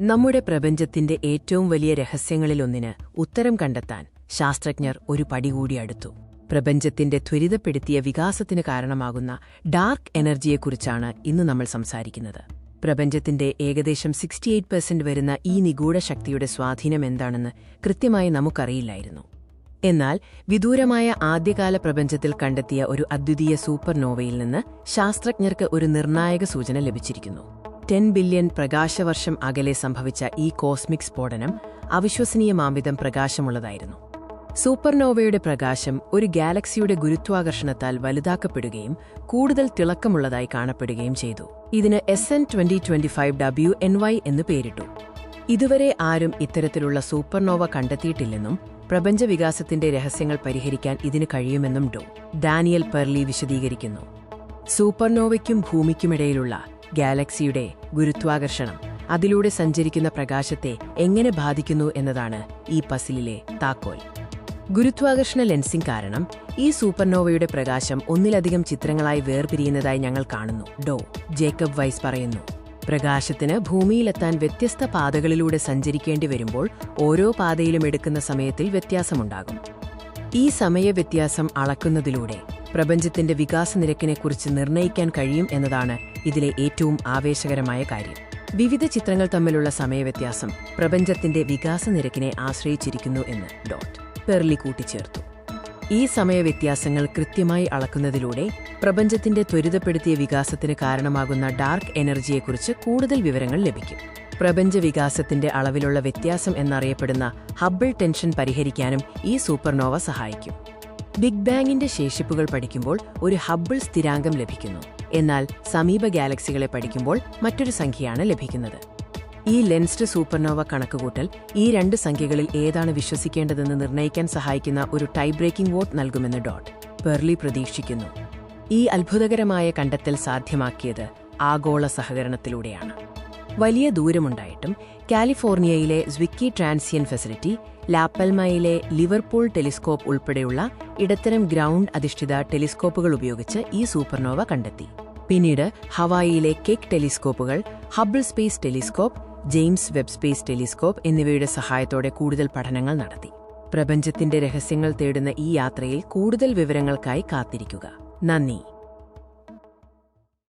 നമ്മുടെ പ്രപഞ്ചത്തിന്റെ ഏറ്റവും വലിയ രഹസ്യങ്ങളിലൊന്നിന് ഉത്തരം കണ്ടെത്താൻ ശാസ്ത്രജ്ഞർ ഒരു പടി കൂടി അടുത്തു. പ്രപഞ്ചത്തിന്റെ ത്വരിതപ്പെടുത്തിയ വികാസത്തിന് കാരണമാകുന്ന ഡാർക്ക് എനർജിയെക്കുറിച്ചാണ് ഇന്ന് നമ്മൾ സംസാരിക്കുന്നത്. പ്രപഞ്ചത്തിന്റെ ഏകദേശം 68% വരുന്ന ഈ നിഗൂഢ ശക്തിയുടെ സ്വാധീനം എന്താണെന്ന് കൃത്യമായി നമുക്കറിയില്ലായിരുന്നു. എന്നാൽ വിദൂരമായ ആദ്യകാല പ്രപഞ്ചത്തിൽ കണ്ടെത്തിയ ഒരു അദ്വിതീയ സൂപ്പർനോവയിൽ നിന്ന് ശാസ്ത്രജ്ഞർക്ക് ഒരു നിർണായക സൂചന ലഭിച്ചിരിക്കുന്നു. 10 ബില്യൺ പ്രകാശവർഷം അകലെ സംഭവിച്ച ഈ കോസ്മിക് സ്ഫോടനം അവിശ്വസനീയമാംവിധം പ്രകാശമുള്ളതായിരുന്നു. സൂപ്പർനോവയുടെ പ്രകാശം ഒരു ഗാലക്സിയുടെ ഗുരുത്വാകർഷണത്താൽ വലുതാക്കപ്പെടുകയും കൂടുതൽ തിളക്കമുള്ളതായി കാണപ്പെടുകയും ചെയ്തു. ഇതിന് SN2025WNY എന്ന് പേരിട്ടു. ഇതുവരെ ആരും ഇത്തരത്തിലുള്ള സൂപ്പർനോവ കണ്ടെത്തിയിട്ടില്ലെന്നും പ്രപഞ്ചവികാസത്തിന്റെ രഹസ്യങ്ങൾ പരിഹരിക്കാൻ ഇതിന് കഴിയുമെന്നും ഡാനിയൽ പെർലി വിശദീകരിക്കുന്നു. സൂപ്പർനോവയ്ക്കും ഭൂമിക്കുമിടയിലുള്ള ഗാലക്സിയുടെ ഗുരുത്വാകർഷണം അതിലൂടെ സഞ്ചരിക്കുന്ന പ്രകാശത്തെ എങ്ങനെ ബാധിക്കുന്നു എന്നതാണ് ഈ പസിലിലെ താക്കോൽ. ഗുരുത്വാകർഷണ ലെൻസിംഗ് കാരണം ഈ സൂപ്പർനോവയുടെ പ്രകാശം ഒന്നിലധികം ചിത്രങ്ങളായി വേർപിരിയുന്നതായി ഞങ്ങൾ കാണുന്നു. ജേക്കബ് വൈസ് പറയുന്നു. പ്രകാശത്തിന് ഭൂമിയിലെത്താൻ വ്യത്യസ്ത പാതകളിലൂടെ സഞ്ചരിക്കേണ്ടി വരുമ്പോൾ ഓരോ പാതയിലും എടുക്കുന്ന സമയത്തിൽ വ്യത്യാസമുണ്ടാകും. ഈ സമയവ്യത്യാസം അളക്കുന്നതിലൂടെ പ്രപഞ്ചത്തിന്റെ വികാസനിരക്കിനെക്കുറിച്ച് നിർണ്ണയിക്കാൻ കഴിയും എന്നതാണ് ഇതിലെ ഏറ്റവും ആവേശകരമായ കാര്യം. വിവിധ ചിത്രങ്ങൾ തമ്മിലുള്ള സമയവ്യത്യാസം പ്രപഞ്ചത്തിന്റെ വികാസനിരക്കിനെ ആശ്രയിച്ചിരിക്കുന്നു എന്ന് പെർലി കൂട്ടിച്ചേർത്തു. ഈ സമയവ്യത്യാസങ്ങൾ കൃത്യമായി അളക്കുന്നതിലൂടെ പ്രപഞ്ചത്തിന്റെ ത്വരിതപ്പെടുത്തിയ വികാസത്തിന് കാരണമാകുന്ന ഡാർക്ക് എനർജിയെക്കുറിച്ച് കൂടുതൽ വിവരങ്ങൾ ലഭിക്കും. പ്രപഞ്ചവികാസത്തിന്റെ അളവിലുള്ള വ്യത്യാസം എന്നറിയപ്പെടുന്ന ഹബ്ബിൾ ടെൻഷൻ പരിഹരിക്കാനും ഈ സൂപ്പർനോവ സഹായിക്കും. ബിഗ് ബാങ്ങിന്റെ ശേഷിപ്പുകൾ പഠിക്കുമ്പോൾ ഒരു ഹബ്ബിൾ സ്ഥിരാങ്കം ലഭിക്കുന്നു. എന്നാൽ സമീപ ഗാലക്സികളെ പഠിക്കുമ്പോൾ മറ്റൊരു സംഖ്യയാണ് ലഭിക്കുന്നത്. ഈ ലെൻസ്ഡ് സൂപ്പർനോവ കണക്കുകൂട്ടൽ ഈ രണ്ട് സംഖ്യകളിൽ ഏതാണ് വിശ്വസിക്കേണ്ടതെന്ന് നിർണ്ണയിക്കാൻ സഹായിക്കുന്ന ഒരു ടൈ ബ്രേക്കിംഗ് വോട്ട് നൽകുമെന്ന് പെർലി പ്രതീക്ഷിക്കുന്നു. ഈ അത്ഭുതകരമായ കണ്ടെത്തൽ സാധ്യമാക്കിയത് ആഗോള സഹകരണത്തിലൂടെയാണ്. വലിയ ദൂരമുണ്ടായിട്ടും കാലിഫോർണിയയിലെ സ്വിക്കി ട്രാൻസിയൻ ഫെസിലിറ്റി, ലാപ്പൽമയിലെ ലിവർപൂൾ ടെലിസ്കോപ്പ് ഉൾപ്പെടെയുള്ള ഇടത്തരം ഗ്രൗണ്ട് അധിഷ്ഠിത ടെലിസ്കോപ്പുകൾ ഉപയോഗിച്ച് ഈ സൂപ്പർനോവ കണ്ടെത്തി. പിന്നീട് ഹവായിയിലെ കെക് ടെലിസ്കോപ്പുകൾ, Hubble space telescope, James Webb space telescope എന്നിവയുടെ സഹായത്തോടെ കൂടുതൽ പഠനങ്ങൾ നടത്തി. പ്രപഞ്ചത്തിന്റെ രഹസ്യങ്ങൾ തേടുന്ന ഈ യാത്രയിൽ കൂടുതൽ വിവരങ്ങൾക്കായി കാത്തിരിക്കുക. നന്ദി.